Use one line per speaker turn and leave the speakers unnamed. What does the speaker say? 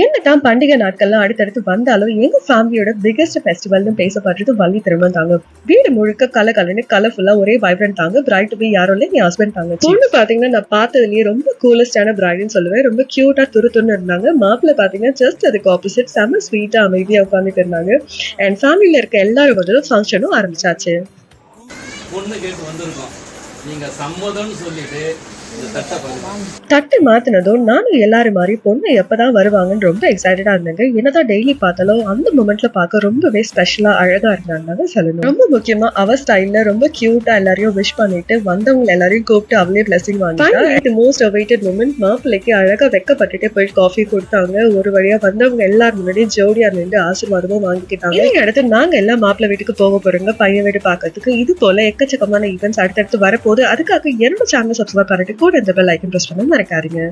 என்னதான் பண்டிகை நாட்கள்லாம் அடுத்தடுத்து வந்தாலும் எங்க ஃபேமிலியோட பிகெஸ்ட் ஃபெஸ்டிவல்னு பேசப்படுறது வள்ளி திருமணம் தாங்க. வீடு முழுக்க கலகலன்னு கலர்ஃபுல்லா ஒரே வைப்ரண்ட் தாங்க. பிரைட் டு பி யாரும் இல்ல, என் ஹஸ்பண்ட் தாங்க. பொண்ணு பாத்தீங்கன்னா நான் பார்த்ததுலயே ரொம்ப கூலஸ்டான பிரைடுன்னு சொல்லுவேன். ரொம்ப கியூட்டா துருத்துன்னு இருந்தாங்க. மாப்பிள்ள பாத்தீங்கன்னா ஜஸ்ட் அதுக்கு ஆப்போசிட், செம்ம ஸ்வீட்டா அமைதியா உட்காந்துட்டு இருந்தாங்க. அண்ட் ஃபேமிலியில இருக்க எல்லாரும் வந்து ஃபங்க்ஷனும் ஆரம்பிச்சாச்சு.
பொண்ணு கேட்டு வந்திருக்கோம், நீங்க சம்மதம்னு சொல்லிட்டு
தட்டு மாத்தினதும் நானும் எல்லாரும் மாதிரி பொண்ணு எப்பதான் வருவாங்கன்னு ரொம்ப எக்ஸைட்டடா இருந்தாங்க. என்னதான் டெய்லி பார்த்தாலும் அந்த மொமெண்ட்ல பார்க்க ரொம்பவே ஸ்பெஷலா அழகா இருந்தாங்க சொல்லணும். ரொம்ப முக்கியமா அவ ஸ்டைல்ல ரொம்ப கியூட்டா எல்லாரையும் விஷ் பண்ணிட்டு வந்தவங்க எல்லாரையும் கூப்பிட்டு அவளே பிளஸிங் வாங்கிட்டு மோஸ்ட் அவைட்டட் மொமெண்ட், மாப்பிள்ளைக்கு அழகா வெக்கப்பட்டுட்டு போய் காஃபி கொடுத்தாங்க. ஒரு வழியா வந்தவங்க எல்லாரும் முன்னாடியும் ஜோடியா நின்று ஆசீர்வாதமும் வாங்கிக்கிட்டாங்க. இதை அடுத்து நாங்க எல்லாம் மாப்பிள்ளை வீட்டுக்கு போக போறோங்க பையன் வீடு பாக்கிறதுக்கு. இது போல எக்கச்சக்கமான ஈவெண்ட்ஸ் அடுத்தடுத்து வரப்போது. அதுக்காக என்னோட சேனல் சப்ஸ்கிரைப் பண்ணிட்டு கூட இந்த பெல் ஐக்கன் பிரஸ் பண்ண மறக்காதீங்க.